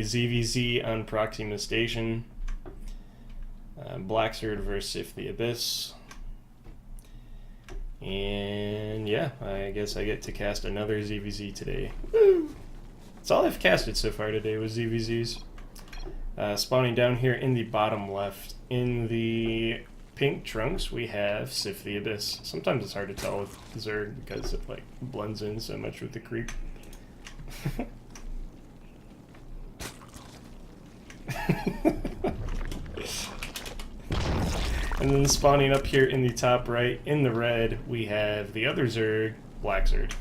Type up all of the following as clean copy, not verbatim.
ZVZ on Proxima Station. Blackxored versus SifTheAbyss. And yeah, I guess I get to cast another ZVZ today. Woo! That's all I've casted so far today was ZVZs. Spawning down here in the bottom left, in the pink trunks, we have SifTheAbyss. Sometimes it's hard to tell with Zerg because it like blends in so much with the creep. And then spawning up here in the top right, in the red, we have the other Zerg, Blackxored.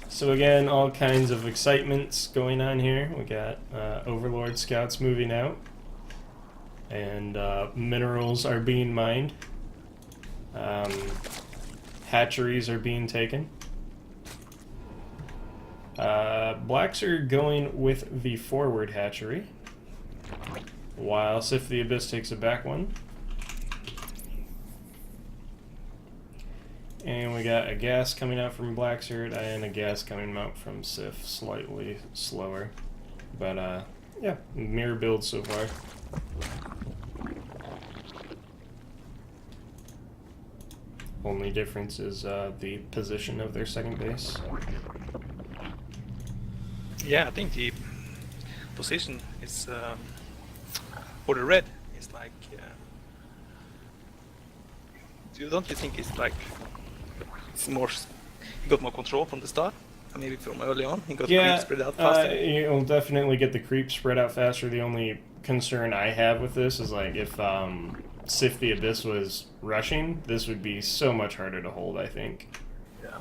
So again, all kinds of excitements going on here. We got Overlord Scouts moving out, and minerals are being mined. Hatcheries are being taken. Blackxored going with the forward hatchery, while SifTheAbyss takes a back one. And we got a gas coming out from Blackxored and a gas coming out from Sif, slightly slower. But yeah, mirror build so far. Only difference is the position of their second base. Yeah, I think the position is for the red is like. Don't you think it's like it's more? He got more control from the start. Maybe from early on, he got creep spread out faster. You'll definitely get the creep spread out faster. The only concern I have with this is like if SifTheAbyss was rushing, this would be so much harder to hold, I think. Yeah.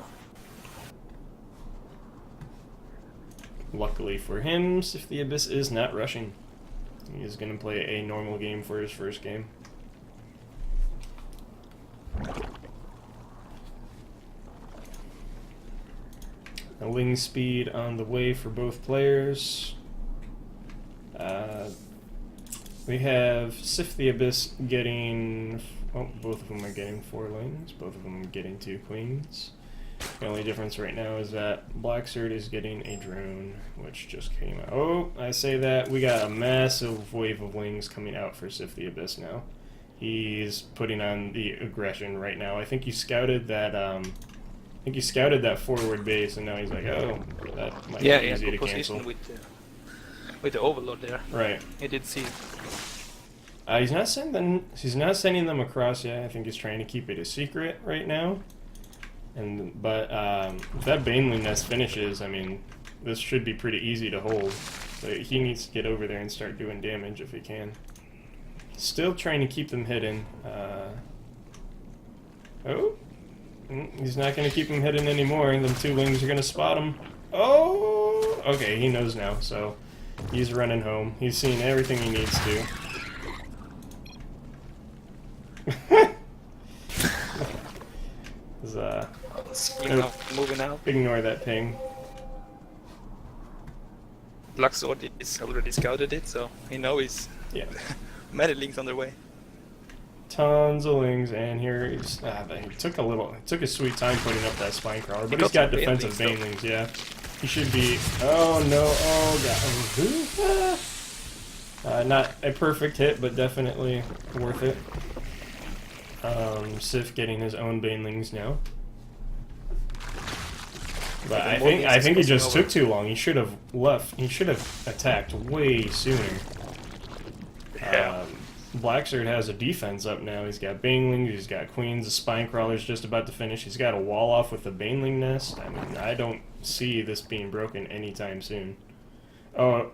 Luckily for him, SifTheAbyss is not rushing. He is going to play a normal game for his first game. A wing speed on the way for both players. We have SifTheAbyss getting... Oh, both of them are getting 4 lings. Both of them are getting 2 queens. The only difference right now is that Blackxored is getting a drone, which just came out. Oh, I say that. We got a massive wave of wings coming out for SifTheAbyss now. He's putting on the aggression right now. I think he scouted that... forward base, and now he's like, oh, that might be easy to cancel. With the Overlord there. Right. He did see. He's not sending them across yet. I think he's trying to keep it a secret right now. But if that Baneling nest finishes, I mean, this should be pretty easy to hold. So he needs to get over there and start doing damage if he can. Still trying to keep them hidden. Oh. He's not going to keep him hidden anymore. Them 2 lings are going to spot him. Oh! Okay, he knows now, so he's running home. He's seeing everything he needs to. Moving out. Ignore that ping. Blackxored is already scouted it, so he knows many lings on their way. Tons of lings, and here he's, he took a sweet time putting up that spine crawler, but he's got defensive banelings, yeah. He should be, oh no, oh god, not a perfect hit, but definitely worth it. Sif getting his own banelings now. But I think he just took too long. He should have left, he should have attacked way sooner. Yeah. Blackxored has a defense up now. He's got banelings, he's got queens, the spine crawler's just about to finish. He's got a wall off with the baneling nest. I mean, I don't see this being broken anytime soon. Oh,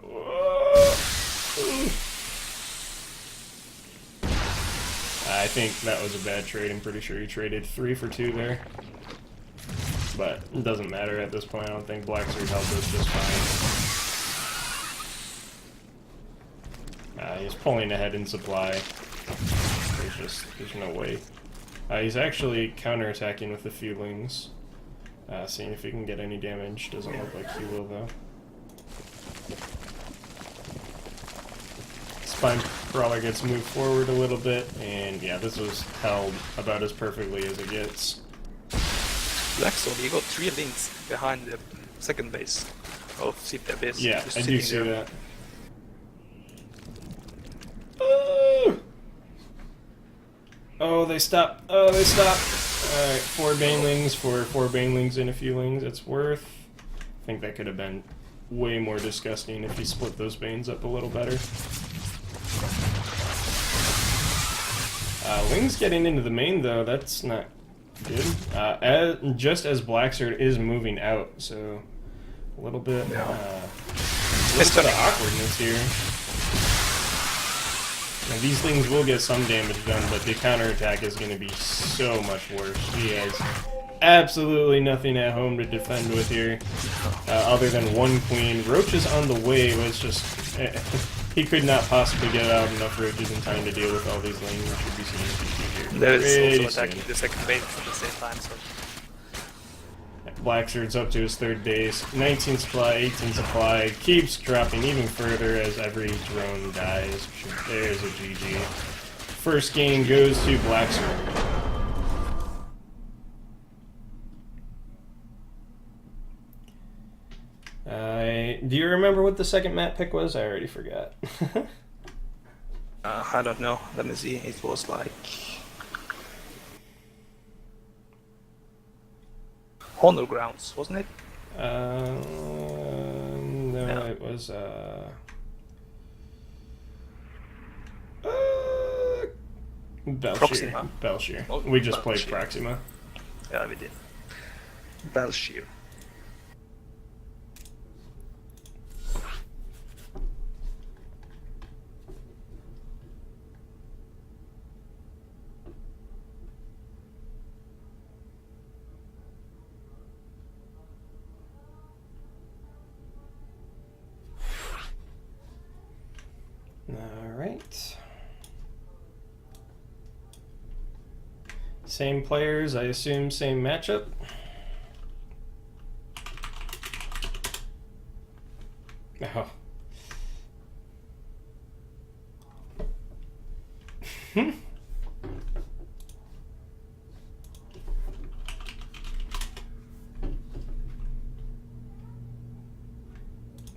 I think that was a bad trade. I'm pretty sure he traded 3 for 2 there. But it doesn't matter at this point. I don't think Blackxored held this just fine. He's pulling ahead in supply. There's no way. He's actually counterattacking with the few lings. Seeing if he can get any damage. Doesn't look like he will though. Spine crawler gets moved forward a little bit, and yeah, this was held about as perfectly as it gets. Blackxored, you got 3 links behind the second base of SifTheAbyss. Yeah, just I do sitting see there. that. Oh, they stopped. Oh, they stopped. Alright, 4 banelings for 4 banelings and a few lings. It's worth. I think that could have been way more disgusting if he split those banes up a little better. Ling's getting into the main, though. That's not good. Just as Blackxored is moving out, so a little bit, of awkwardness here. Now, these things will get some damage done, but the counterattack is going to be so much worse. He has absolutely nothing at home to defend with here, other than 1 queen. Roach is on the way, but it's just... he could not possibly get out enough roaches in time to deal with all these lanes, which should be seeing GG here. There is Pretty also attacking soon. the second base at the same time, so... Blackxord's up to his 3rd base. 19 supply, 18 supply. Keeps dropping even further as every drone dies. There's a GG. First game goes to Blackxord. Do you remember what the second map pick was? I already forgot. I don't know. Let me see. It was like... Honor Grounds, wasn't it? No, it was, Belshir. Proxima. Belshir. Oh, We just played Belshir. Proxima. Yeah, we did. Belshir. Alright. Same players, I assume same matchup. Oh.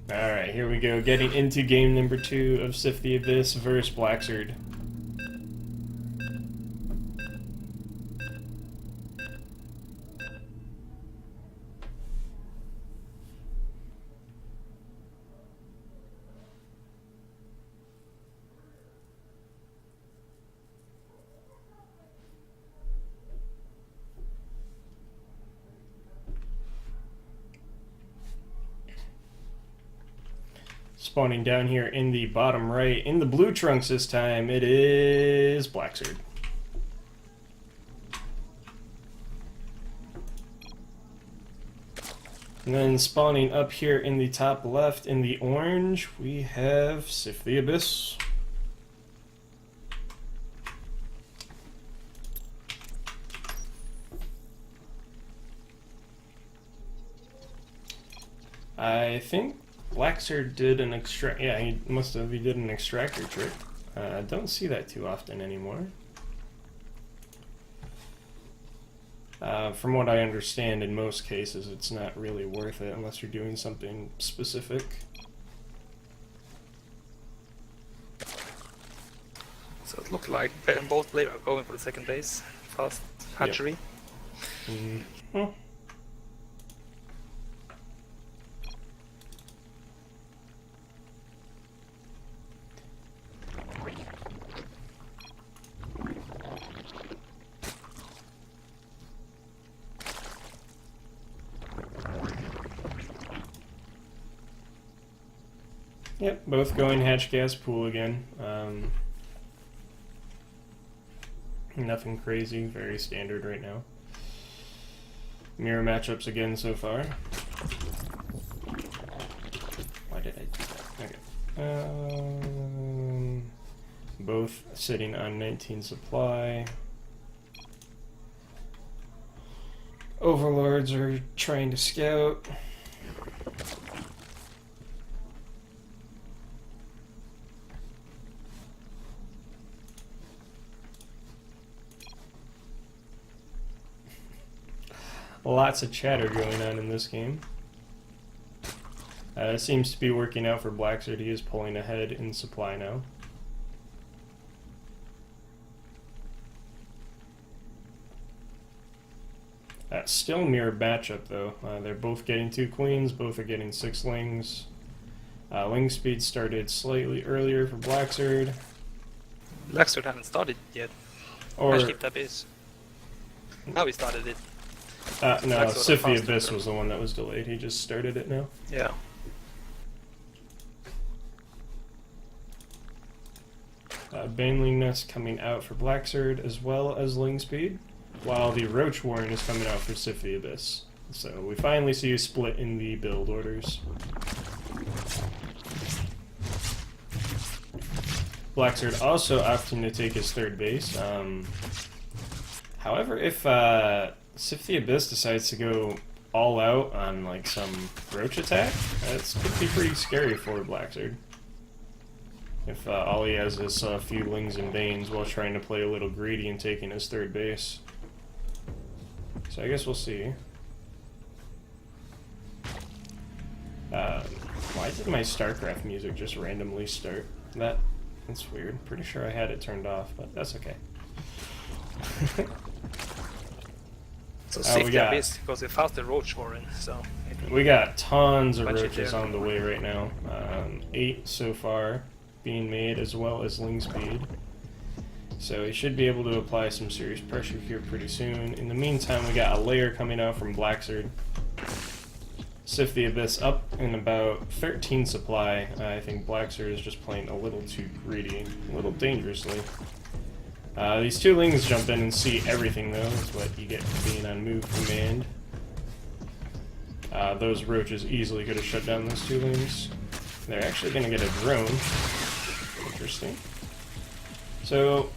Alright, here we go. Getting into game number 2 of SifTheAbyss versus Blackxored. Spawning down here in the bottom right, in the blue trunks this time, it is Blackxored. And then spawning up here in the top left, in the orange, we have SifTheAbyss. I think Blackxored did an extract. Yeah, he did an extractor trick. Don't see that too often anymore. From what I understand, in most cases, it's not really worth it unless you're doing something specific. So it looked like both players are going for the second base. Fast hatchery. Yep. Mm-hmm. Yep, both going hatch gas pool again. Nothing crazy, very standard right now. Mirror matchups again so far. Why did I do that? Okay. Both sitting on 19 supply. Overlords are trying to scout. Lots of chatter going on in this game. It seems to be working out for Blackxored. He is pulling ahead in supply now. Still mirror matchup though. They're both getting 2 queens, both are getting 6 lings. Ling speed started slightly earlier for Blackxored. Blackxored haven't started yet. Or SifTheAbyss. Now he started it. No, SifTheAbyss was the one that was delayed. He just started it now. Yeah. Baneling Nest coming out for Blackxored as well as Ling speed, while the Roach Warren is coming out for SifTheAbyss. So we finally see a split in the build orders. Blackxored also opting to take his 3rd base. However, if SifTheAbyss decides to go all out on like some Roach attack, that could be pretty scary for Blackxored. If all he has is a few Lings and Banes while trying to play a little greedy and taking his 3rd base. So I guess we'll see. Why did my Starcraft music just randomly start? That's weird. Pretty sure I had it turned off, but that's okay. So SifTheAbyss because they found the Roach Warren, so... We got tons of Roaches on the way right now. 8 so far being made, as well as Ling speed. So he should be able to apply some serious pressure here pretty soon. In the meantime, we got a layer coming out from Blackxored. SifTheAbyss up in about 13 supply. I think Blackxored is just playing a little too greedy, a little dangerously. These 2 Lings jump in and see everything though. That's what you get for being on move command. Those Roaches easily could have shut down those 2 Lings. They're actually going to get a drone. Interesting. So,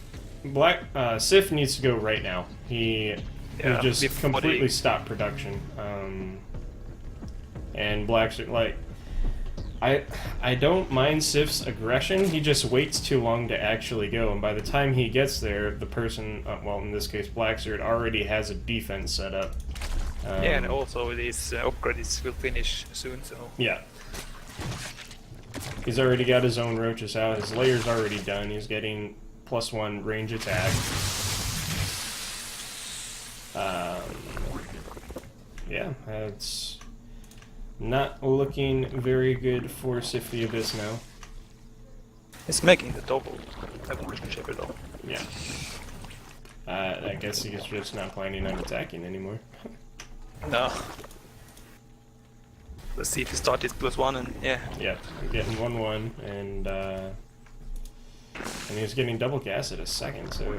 Sif needs to go right now. He just completely stopped production. And Blackxored, like, I don't mind Sif's aggression. He just waits too long to actually go, and by the time he gets there, the person, well, in this case Blackxored, already has a defense set up. Yeah, and also these upgrades will finish soon, so... Yeah. He's already got his own Roaches out, his layer's already done, he's getting +1 range attack. Yeah, it's not looking very good for SifTheAbyss now. He's making the double evolution shaper though. Yeah. I guess he's just not planning on attacking anymore. No. Let's see if he started +1 and yeah. Yeah, getting 1-1 and he's getting double gas at a second, so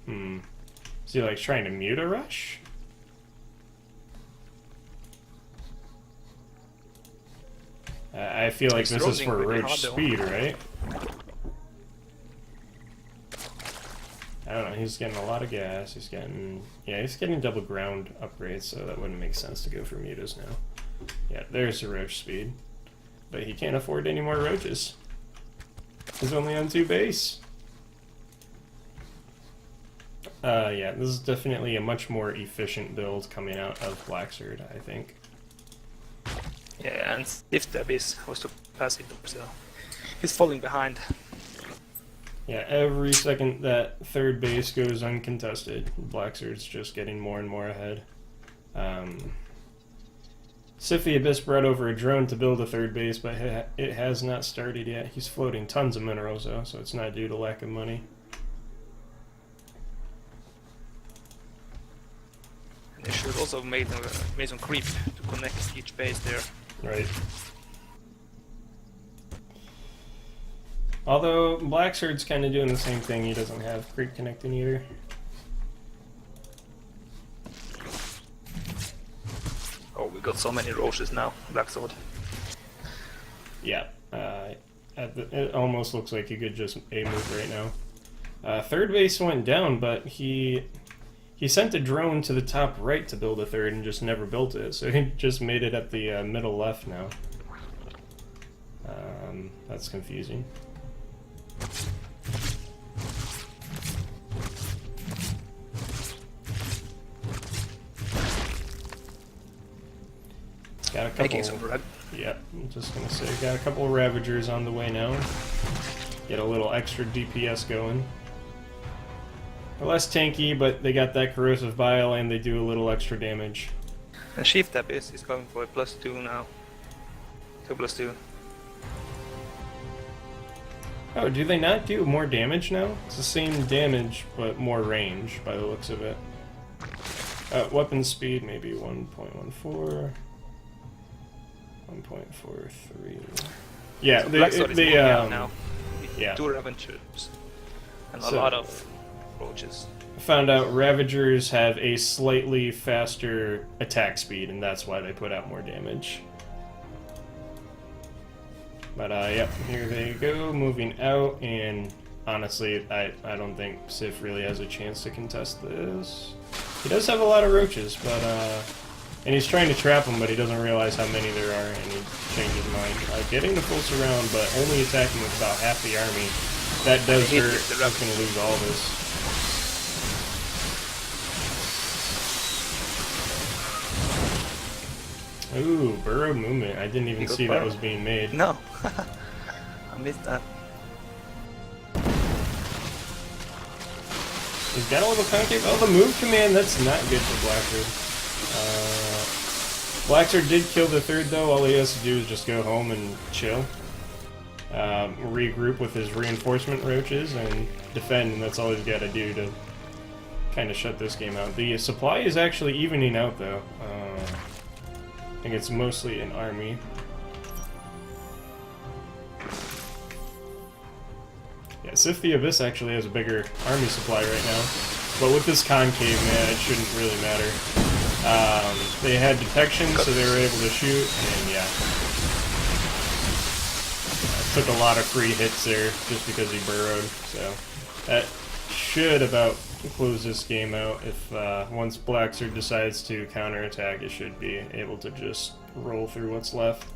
is he like trying to mute a rush? I feel like this is for Roach speed, right? I don't know, he's getting a lot of gas, he's getting double ground upgrades, so that wouldn't make sense to go for mutas now. Yeah, there's the Roach speed. But he can't afford any more Roaches. He's only on 2 base. Yeah, this is definitely a much more efficient build coming out of Blackxored, I think. Yeah, and SifTheAbyss was too passive, so he's falling behind. Yeah, every second that 3rd base goes uncontested, Blackxored's just getting more and more ahead. SifTheAbyss brought over a drone to build a 3rd base, but it has not started yet. He's floating tons of minerals though, so it's not due to lack of money. They should also have made some creep to connect each base there. Right. Although Blackxored's kind of doing the same thing, he doesn't have creep connecting either. Oh, we got so many Roaches now, Blackxored. Yeah, it almost looks like he could just A-move right now. 3rd base went down, but he sent a drone to the top right to build a 3rd and just never built it, so he just made it at the middle left now. That's confusing. Got a couple. Making some red. Yeah, I'm just gonna say, got a couple of Ravagers on the way now. Get a little extra DPS going. They're less tanky, but they got that corrosive bile and they do a little extra damage. And SifTheAbyss is going for a +2 now. 2+2. Oh, do they not do more damage now? It's the same damage, but more range by the looks of it. Weapon speed, maybe 1.14. 1.43. Yeah, so they now. Yeah. 2 Ravagers and a lot of roaches. Found out Ravagers have a slightly faster attack speed, and that's why they put out more damage. But yep, here they go, moving out, and honestly, I don't think Sif really has a chance to contest this. He does have a lot of roaches, but and he's trying to trap them, but he doesn't realize how many there are, and he changed his mind. Getting the full surround, but only attacking with about half the army. That does hurt. He's going to lose all this. Ooh, burrow movement. I didn't even see that was being made. No. I missed that. He's got a little concave. Oh, the move command, that's not good for Blackxored. Blackxored did kill the third, though. All he has to do is just go home and chill. Regroup with his reinforcement roaches and defend, and that's all he's got to do to kind of shut this game out. The supply is actually evening out, though. I think it's mostly an army. Yeah, SifTheAbyss actually has a bigger army supply right now. But with this concave, man, it shouldn't really matter. They had detection, so they were able to shoot, and yeah. Took a lot of free hits there just because he burrowed, so that should about close this game out. If once Blackxored decides to counterattack, it should be able to just roll through what's left.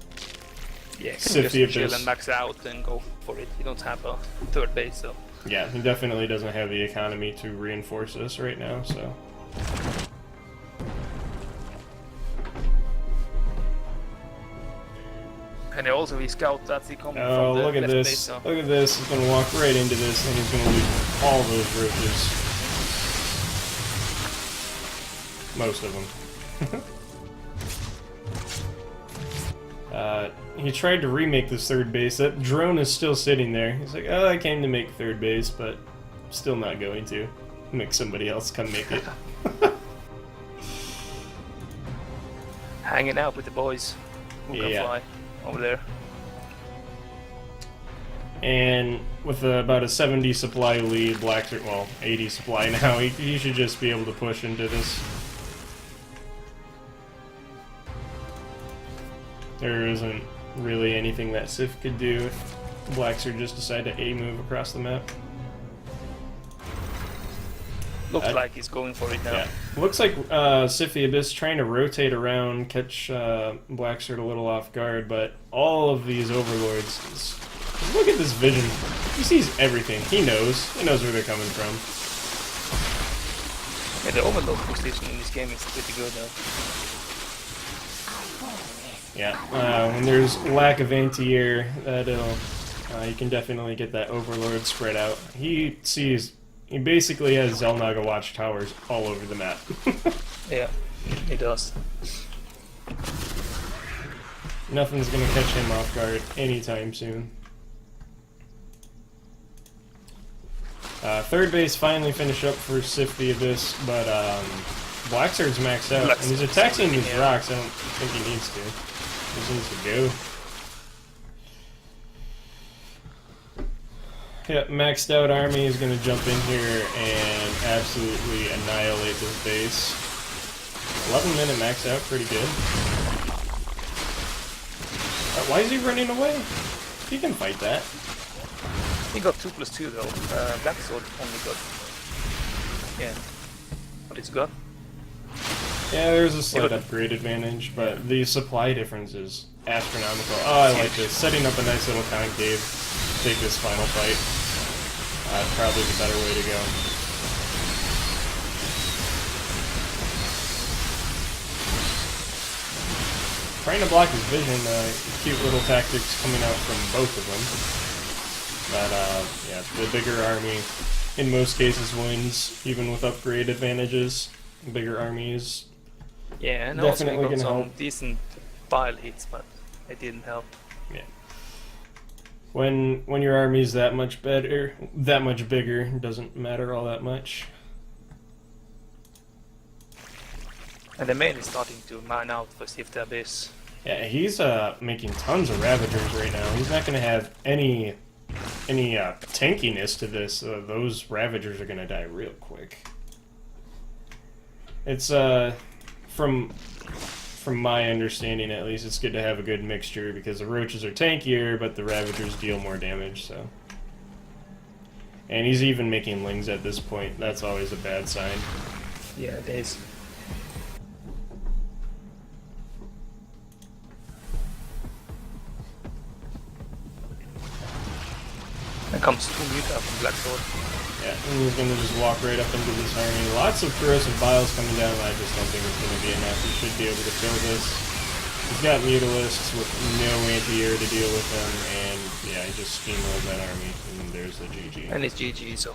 Yeah, can just chill and max out and go for it. You don't have a third base, so. Yeah, he definitely doesn't have the economy to reinforce this right now, so. And also he scout that's he coming from the look at this. Base, so. Look at this. He's going to walk right into this, and he's going to lose all those roaches. Most of them. He tried to remake this third base. That drone is still sitting there. He's like, oh, I came to make third base, but still not going to. Make somebody else come make it. Hanging out with the boys who can fly over there. And with about a 70 supply lead, Blackxored, well, 80 supply now, he should just be able to push into this. There isn't really anything that Sif could do if Blackxored just decide to A-move across the map. Looks like he's going for it now. Yeah. Looks like SifTheAbyss trying to rotate around, catch Blackxored a little off guard, but all of these overlords... Look at this vision. He sees everything. He knows where they're coming from. Yeah, the overlord position in this game is pretty good though. Yeah, when there's lack of anti-air, that'll you can definitely get that overlord spread out. He basically has Xel'Naga watchtowers all over the map. Yeah, he does. Nothing's gonna catch him off guard anytime soon. Third base finally finished up for SifTheAbyss, but Blackxored's maxed out, and he's attacking these rocks. I don't think he needs to. He just needs to go. Yep, maxed out army is going to jump in here and absolutely annihilate this base. 11-minute max out, pretty good. Why is he running away? He can fight that. He got 2+2 though. Blackxored only got... Yeah. What he's got? Yeah, there's a slight upgrade advantage, but the supply difference is astronomical. Oh, I like this. Setting up a nice little concave. Take this final fight. Probably the better way to go. trying to block his vision. Cute little tactics coming out from both of them. But yeah, the bigger army in most cases wins, even with upgrade advantages. Bigger armies. Yeah, and definitely also we got some help. decent pile hits, but it didn't help. Yeah. When your army's that much better, that much bigger, it doesn't matter all that much. And the main is starting to mine out for SifTheAbyss. Yeah, he's making tons of Ravagers right now. He's not going to have any tankiness to this. Those Ravagers are going to die real quick. It's from my understanding at least, it's good to have a good mixture because the Roaches are tankier, but the Ravagers deal more damage. So, and he's even making Lings at this point. That's always a bad sign. Yeah, it is. There comes 2 Muta from Blackxored. Yeah, and he's going to just walk right up into this army. Lots of corrosive vials coming down. I just don't think it's going to be enough. He should be able to kill this. He's got Mutalisks with no anti-air to deal with them, and yeah, he just steamrolled that army, and there's the GG. And it's GG, so...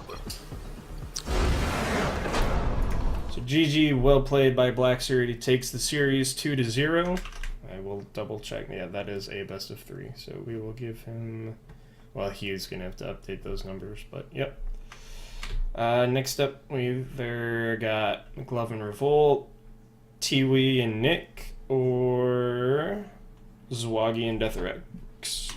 So GG, well played by Blackxored. He takes the series 2-0. I will double check. Yeah, that is a best of 3. So we will give him... Well, he's going to have to update those numbers, but yep. Next up, we've either got Glove and Revolt, Tiwi and Nick, or Zwagi and Deathrex.